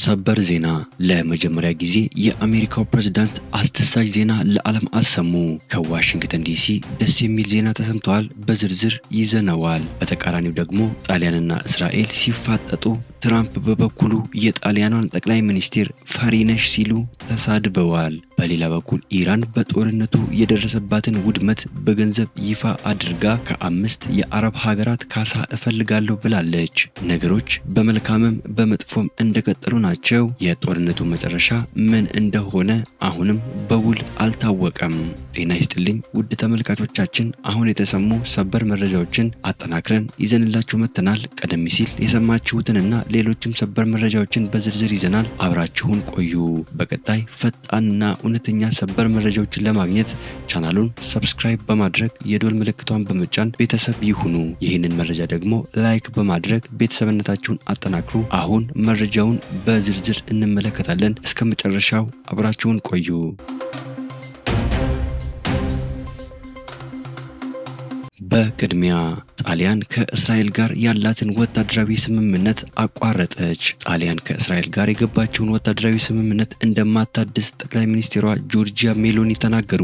ሰበር ዜና ለመጀመሪያ ጊዜ የአሜሪካው ፕሬዝዳንት አስደሳች ዜና ለዓለም አሰሙ። ከዋሽንግተን ዲሲ ደስ የሚል ዜና ተሰምቷል። በዝርዝር ይዘነዋል። በተቃራኒው ደግሞ ጣሊያንና እስራኤል ሲፋጠጡ ትራምፕ በበኩሉ የጣሊያኗን ጠቅላይ ሚኒስትር ፈሪነሽ ሲሉ ተሳድበዋል። በሌላ በኩል ኢራን በጦርነቱ የደረሰባትን ውድመት በገንዘብ ይፋ አድርጋ ከ5 የአረብ ሀገራት ካሳ እፈልጋለሁ ብላለች። ነገሮች በመልካምም በመጥፎም እንደቀጠሉ ናቸው። የጦርነቱ መጨረሻ ምን እንደሆነ አሁንም በውል አልታወቀም። ጤና ይስጥልኝ ውድ ተመልካቾቻችን፣ አሁን የተሰሙ ሰበር መረጃዎችን አጠናክረን ይዘንላችሁ መጥተናል። ቀደም ሲል የሰማችሁትንና ሌሎችም ሰበር መረጃዎችን በዝርዝር ይዘናል። አብራችሁን ቆዩ። በቀጣይ ፈጣንና እውነተኛ ሰበር መረጃዎችን ለማግኘት ቻናሉን ሰብስክራይብ በማድረግ የዶል ምልክቷን በመጫን ቤተሰብ ይሁኑ። ይህንን መረጃ ደግሞ ላይክ በማድረግ ቤተሰብነታችሁን አጠናክሩ። አሁን መረጃውን በዝርዝር እንመለከታለን። እስከ መጨረሻው አብራችሁን ቆዩ። በቅድሚያ ጣሊያን ከእስራኤል ጋር ያላትን ወታደራዊ ስምምነት አቋረጠች። ጣሊያን ከእስራኤል ጋር የገባችውን ወታደራዊ ስምምነት እንደማታድስ ጠቅላይ ሚኒስትሯ ጆርጂያ ሜሎኒ ተናገሩ።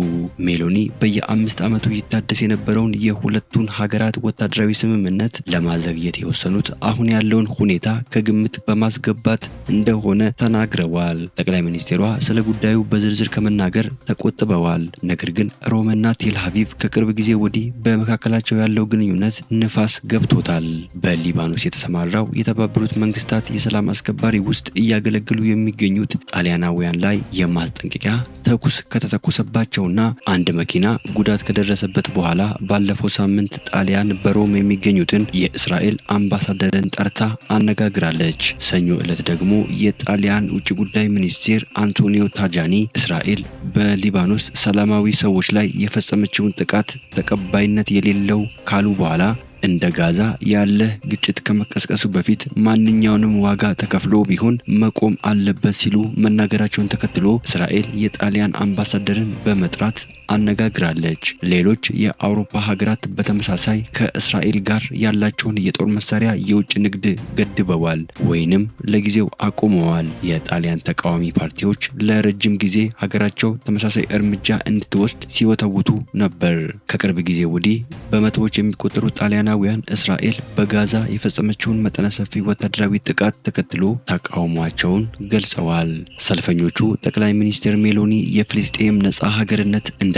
ሜሎኒ በየ5 ዓመቱ ይታደስ የነበረውን የሁለቱን ሀገራት ወታደራዊ ስምምነት ለማዘግየት የወሰኑት አሁን ያለውን ሁኔታ ከግምት በማስገባት እንደሆነ ተናግረዋል። ጠቅላይ ሚኒስትሯ ስለ ጉዳዩ በዝርዝር ከመናገር ተቆጥበዋል። ነገር ግን ሮምና ቴል አቪቭ ከቅርብ ጊዜ ወዲህ በመካከላቸው ያለው ግንኙነት ንፋስ ገብቶታል። በሊባኖስ የተሰማራው የተባበሩት መንግስታት የሰላም አስከባሪ ውስጥ እያገለገሉ የሚገኙት ጣሊያናውያን ላይ የማስጠንቀቂያ ተኩስ ከተተኮሰባቸውና አንድ መኪና ጉዳት ከደረሰበት በኋላ ባለፈው ሳምንት ጣሊያን በሮም የሚገኙትን የእስራኤል አምባሳደርን ጠርታ አነጋግራለች። ሰኞ ዕለት ደግሞ የጣሊያን ውጭ ጉዳይ ሚኒስቴር አንቶኒዮ ታጃኒ እስራኤል በሊባኖስ ሰላማዊ ሰዎች ላይ የፈጸመችውን ጥቃት ተቀባይነት የሌለው ካሉ በኋላ እንደ ጋዛ ያለ ግጭት ከመቀስቀሱ በፊት ማንኛውንም ዋጋ ተከፍሎ ቢሆን መቆም አለበት ሲሉ መናገራቸውን ተከትሎ እስራኤል የጣሊያን አምባሳደርን በመጥራት አነጋግራለች። ሌሎች የአውሮፓ ሀገራት በተመሳሳይ ከእስራኤል ጋር ያላቸውን የጦር መሳሪያ የውጭ ንግድ ገድበዋል ወይንም ለጊዜው አቁመዋል። የጣሊያን ተቃዋሚ ፓርቲዎች ለረጅም ጊዜ ሀገራቸው ተመሳሳይ እርምጃ እንድትወስድ ሲወተውቱ ነበር። ከቅርብ ጊዜ ወዲህ በመቶዎች የሚቆጠሩ ጣሊያናውያን እስራኤል በጋዛ የፈጸመችውን መጠነ ሰፊ ወታደራዊ ጥቃት ተከትሎ ተቃውሟቸውን ገልጸዋል። ሰልፈኞቹ ጠቅላይ ሚኒስትር ሜሎኒ የፍልስጤም ነጻ ሀገርነት እንደሌሎች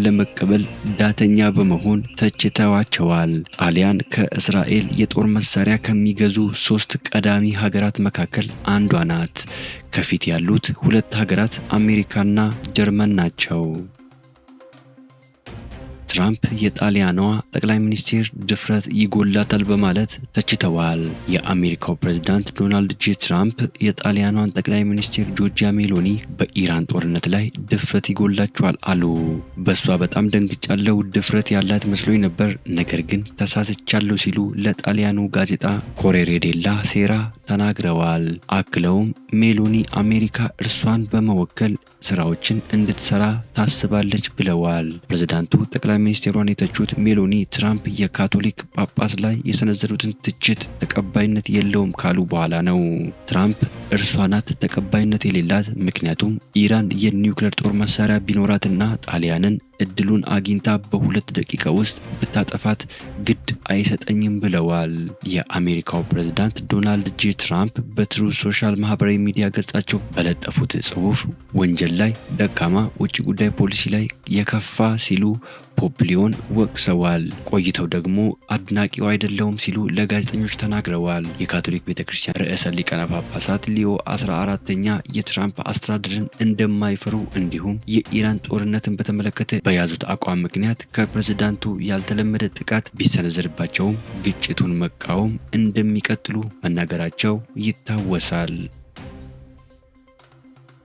ለመቀበል ዳተኛ በመሆን ተችተዋቸዋል። ጣሊያን ከእስራኤል የጦር መሳሪያ ከሚገዙ 3 ቀዳሚ ሀገራት መካከል አንዷ ናት። ከፊት ያሉት 2 ሀገራት አሜሪካና ጀርመን ናቸው። ትራምፕ የጣሊያኗ ጠቅላይ ሚኒስትር ድፍረት ይጎላታል በማለት ተችተዋል። የአሜሪካው ፕሬዝዳንት ዶናልድ ጄ ትራምፕ የጣሊያኗን ጠቅላይ ሚኒስትር ጆርጂያ ሜሎኒ በኢራን ጦርነት ላይ ድፍረት ይጎላቸዋል አሉ። በሷ በጣም ደንግጫለው፣ ድፍረት ያላት መስሎኝ ነበር፣ ነገር ግን ተሳስቻለሁ ሲሉ ለጣሊያኑ ጋዜጣ ኮሬሬ ዴላ ሴራ ተናግረዋል። አክለውም ሜሎኒ አሜሪካ እርሷን በመወከል ስራዎችን እንድትሰራ ታስባለች ብለዋል። ፕሬዝዳንቱ ጠቅላይ ሚኒስትሯን የተቹት ሜሎኒ ትራምፕ የካቶሊክ ጳጳስ ላይ የሰነዘሩትን ትችት ተቀባይነት የለውም ካሉ በኋላ ነው። ትራምፕ እርሷ ናት ተቀባይነት የሌላት፣ ምክንያቱም ኢራን የኒውክሌር ጦር መሳሪያ ቢኖራትና ጣሊያንን እድሉን አግኝታ በ2 ደቂቃ ውስጥ ብታጠፋት ግድ አይሰጠኝም ብለዋል። የአሜሪካው ፕሬዝዳንት ዶናልድ ጄ ትራምፕ በትሩዝ ሶሻል ማህበራዊ ሚዲያ ገጻቸው በለጠፉት ጽሑፍ ወንጀል ላይ ደካማ፣ ውጭ ጉዳይ ፖሊሲ ላይ የከፋ ሲሉ ፖፕሊዮን ወቅሰዋል። ቆይተው ደግሞ አድናቂው አይደለውም ሲሉ ለጋዜጠኞች ተናግረዋል። የካቶሊክ ቤተክርስቲያን ርዕሰ ሊቃነ ጳጳሳት ሊዮ 14ኛ የትራምፕ አስተዳደርን እንደማይፈሩ እንዲሁም የኢራን ጦርነትን በተመለከተ በያዙት አቋም ምክንያት ከፕሬዝዳንቱ ያልተለመደ ጥቃት ቢሰነዘርባቸውም ግጭቱን መቃወም እንደሚቀጥሉ መናገራቸው ይታወሳል።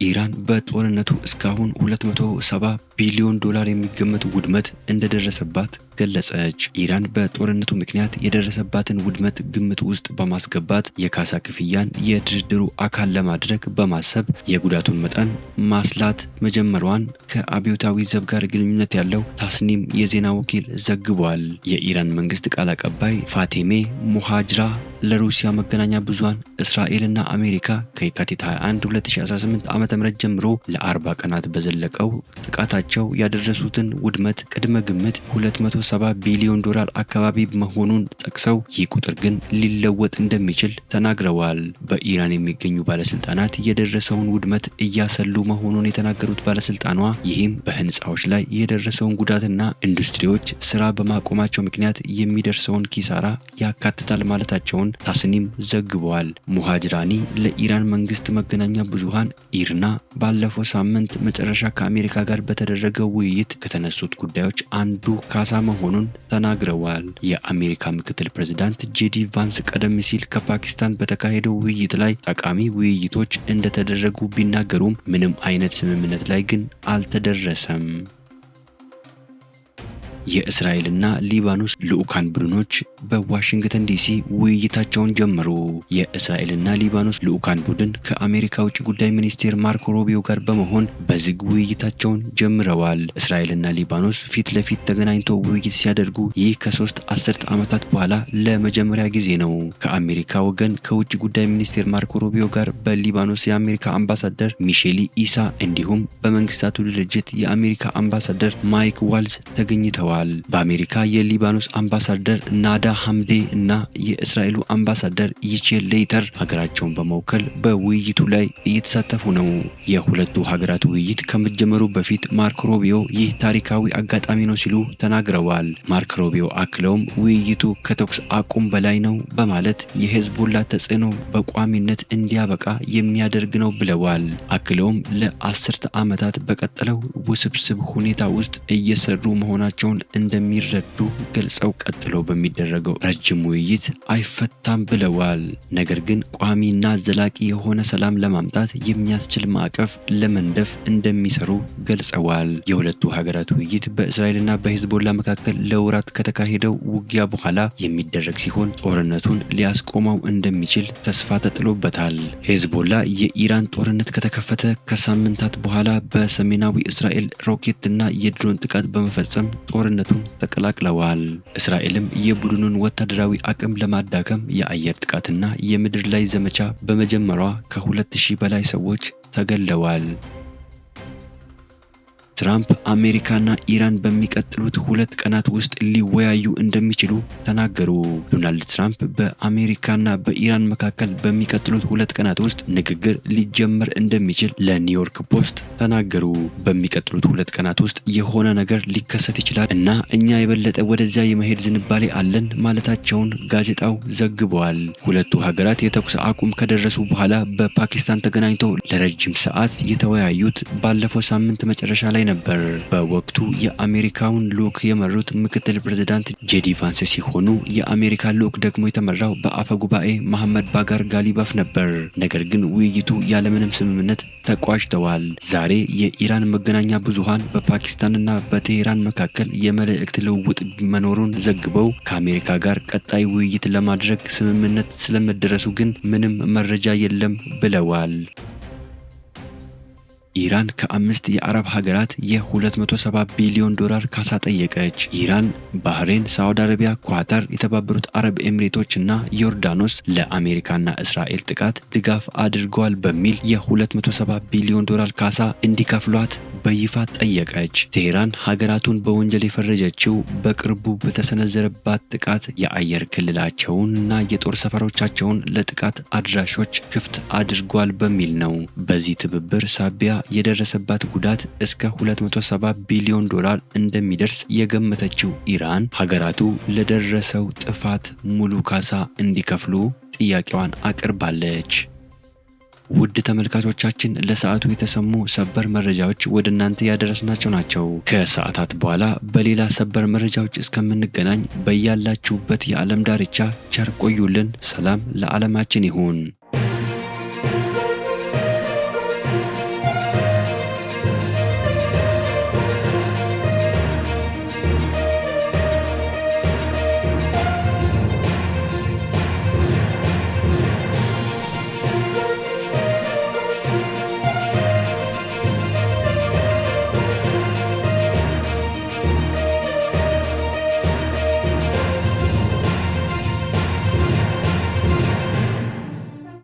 ኢራን በጦርነቱ እስካሁን 270 ቢሊዮን ዶላር የሚገመት ውድመት እንደደረሰባት ገለጸች። ኢራን በጦርነቱ ምክንያት የደረሰባትን ውድመት ግምት ውስጥ በማስገባት የካሳ ክፍያን የድርድሩ አካል ለማድረግ በማሰብ የጉዳቱን መጠን ማስላት መጀመሯን ከአብዮታዊ ዘብ ጋር ግንኙነት ያለው ታስኒም የዜና ወኪል ዘግቧል። የኢራን መንግስት ቃል አቀባይ ፋቴሜ ሙሃጅራ ለሩሲያ መገናኛ ብዙሃን እስራኤልና አሜሪካ ከየካቲት 21 2018 ዓ.ም ጀምሮ ለ40 ቀናት በዘለቀው ጥቃታቸው ያደረሱትን ውድመት ቅድመ ግምት 270 ቢሊዮን ዶላር አካባቢ መሆኑን ጠቅሰው ይህ ቁጥር ግን ሊለወጥ እንደሚችል ተናግረዋል። በኢራን የሚገኙ ባለስልጣናት የደረሰውን ውድመት እያሰሉ መሆኑን የተናገሩት ባለስልጣኗ ይህም በህንፃዎች ላይ የደረሰውን ጉዳትና ኢንዱስትሪዎች ስራ በማቆማቸው ምክንያት የሚደርሰውን ኪሳራ ያካትታል ማለታቸውን ታስኒም ዘግበዋል። ሙሃጅራኒ ለኢራን መንግስት መገናኛ ብዙሃን ኢርና ባለፈው ሳምንት መጨረሻ ከአሜሪካ ጋር በተደረገው ውይይት ከተነሱት ጉዳዮች አንዱ ካሳ መሆኑን ተናግረዋል። የአሜሪካ ምክትል ፕሬዝዳንት ጄዲ ቫንስ ቀደም ሲል ከፓኪስታን በተካሄደው ውይይት ላይ ጠቃሚ ውይይቶች እንደተደረጉ ቢናገሩም ምንም አይነት ስምምነት ላይ ግን አልተደረሰም። የእስራኤልና ሊባኖስ ልዑካን ቡድኖች በዋሽንግተን ዲሲ ውይይታቸውን ጀመሩ። የእስራኤልና ሊባኖስ ልዑካን ቡድን ከአሜሪካ ውጭ ጉዳይ ሚኒስቴር ማርኮ ሩቢዮ ጋር በመሆን በዝግ ውይይታቸውን ጀምረዋል። እስራኤልና ሊባኖስ ፊት ለፊት ተገናኝተው ውይይት ሲያደርጉ ይህ ከ3 አስርት ዓመታት በኋላ ለመጀመሪያ ጊዜ ነው። ከአሜሪካ ወገን ከውጭ ጉዳይ ሚኒስቴር ማርኮ ሩቢዮ ጋር በሊባኖስ የአሜሪካ አምባሳደር ሚሼሊ ኢሳ እንዲሁም በመንግስታቱ ድርጅት የአሜሪካ አምባሳደር ማይክ ዋልዝ ተገኝተዋል። በአሜሪካ የሊባኖስ አምባሳደር ናዳ ሐምዴ እና የእስራኤሉ አምባሳደር ይቼል ሌይተር ሀገራቸውን በመወከል በውይይቱ ላይ እየተሳተፉ ነው። የሁለቱ ሀገራት ውይይት ከመጀመሩ በፊት ማርኮ ሩቢዮ ይህ ታሪካዊ አጋጣሚ ነው ሲሉ ተናግረዋል። ማርኮ ሩቢዮ አክለውም ውይይቱ ከተኩስ አቁም በላይ ነው በማለት የሄዝቦላ ተጽዕኖ በቋሚነት እንዲያበቃ የሚያደርግ ነው ብለዋል። አክለውም ለአስርተ ዓመታት በቀጠለው ውስብስብ ሁኔታ ውስጥ እየሰሩ መሆናቸውን እንደሚረዱ ገልጸው ቀጥሎ በሚደረገው ረጅም ውይይት አይፈታም ብለዋል። ነገር ግን ቋሚና ዘላቂ የሆነ ሰላም ለማምጣት የሚያስችል ማዕቀፍ ለመንደፍ እንደሚሰሩ ገልጸዋል። የሁለቱ ሀገራት ውይይት በእስራኤልና በሄዝቦላ መካከል ለወራት ከተካሄደው ውጊያ በኋላ የሚደረግ ሲሆን ጦርነቱን ሊያስቆመው እንደሚችል ተስፋ ተጥሎበታል። ሄዝቦላ የኢራን ጦርነት ከተከፈተ ከሳምንታት በኋላ በሰሜናዊ እስራኤል ሮኬትና የድሮን ጥቃት በመፈጸም ጦርነቱን ተቀላቅለዋል። እስራኤልም የቡድኑን ወታደራዊ አቅም ለማዳከም የአየር ጥቃትና የምድር ላይ ዘመቻ በመጀመሯ ከ2000 በላይ ሰዎች ተገለዋል። ትራምፕ አሜሪካና ኢራን በሚቀጥሉት 2 ቀናት ውስጥ ሊወያዩ እንደሚችሉ ተናገሩ። ዶናልድ ትራምፕ በአሜሪካና በኢራን መካከል በሚቀጥሉት 2 ቀናት ውስጥ ንግግር ሊጀመር እንደሚችል ለኒውዮርክ ፖስት ተናገሩ። በሚቀጥሉት 2 ቀናት ውስጥ የሆነ ነገር ሊከሰት ይችላል እና እኛ የበለጠ ወደዚያ የመሄድ ዝንባሌ አለን ማለታቸውን ጋዜጣው ዘግቧል። ሁለቱ ሀገራት የተኩስ አቁም ከደረሱ በኋላ በፓኪስታን ተገናኝተው ለረጅም ሰዓት የተወያዩት ባለፈው ሳምንት መጨረሻ ላይ ነበር። በወቅቱ የአሜሪካውን ልዑክ የመሩት ምክትል ፕሬዝዳንት ጄዲ ቫንስ ሲሆኑ የአሜሪካ ልዑክ ደግሞ የተመራው በአፈ ጉባኤ መሐመድ ባጋር ጋሊባፍ ነበር። ነገር ግን ውይይቱ ያለምንም ስምምነት ተቋጭተዋል። ዛሬ የኢራን መገናኛ ብዙሃን በፓኪስታንና በቴሄራን መካከል የመልእክት ልውውጥ መኖሩን ዘግበው ከአሜሪካ ጋር ቀጣይ ውይይት ለማድረግ ስምምነት ስለመደረሱ ግን ምንም መረጃ የለም ብለዋል። ኢራን ከ5 የአረብ ሀገራት የ270 ቢሊዮን ዶላር ካሳ ጠየቀች። ኢራን፣ ባህሬን፣ ሳዑዲ አረቢያ፣ ኳታር፣ የተባበሩት አረብ ኤሚሬቶች እና ዮርዳኖስ ለአሜሪካና እስራኤል ጥቃት ድጋፍ አድርገዋል በሚል የ270 ቢሊዮን ዶላር ካሳ እንዲከፍሏት በይፋ ጠየቀች። ቴሄራን ሀገራቱን በወንጀል የፈረጀችው በቅርቡ በተሰነዘረባት ጥቃት የአየር ክልላቸውን እና የጦር ሰፈሮቻቸውን ለጥቃት አድራሾች ክፍት አድርጓል በሚል ነው። በዚህ ትብብር ሳቢያ የደረሰባት ጉዳት እስከ 270 ቢሊዮን ዶላር እንደሚደርስ የገመተችው ኢራን ሀገራቱ ለደረሰው ጥፋት ሙሉ ካሳ እንዲከፍሉ ጥያቄዋን አቅርባለች። ውድ ተመልካቾቻችን ለሰዓቱ የተሰሙ ሰበር መረጃዎች ወደ እናንተ ያደረስናቸው ናቸው። ከሰዓታት በኋላ በሌላ ሰበር መረጃዎች እስከምንገናኝ በያላችሁበት የዓለም ዳርቻ ቸር ቆዩልን። ሰላም ለዓለማችን ይሁን።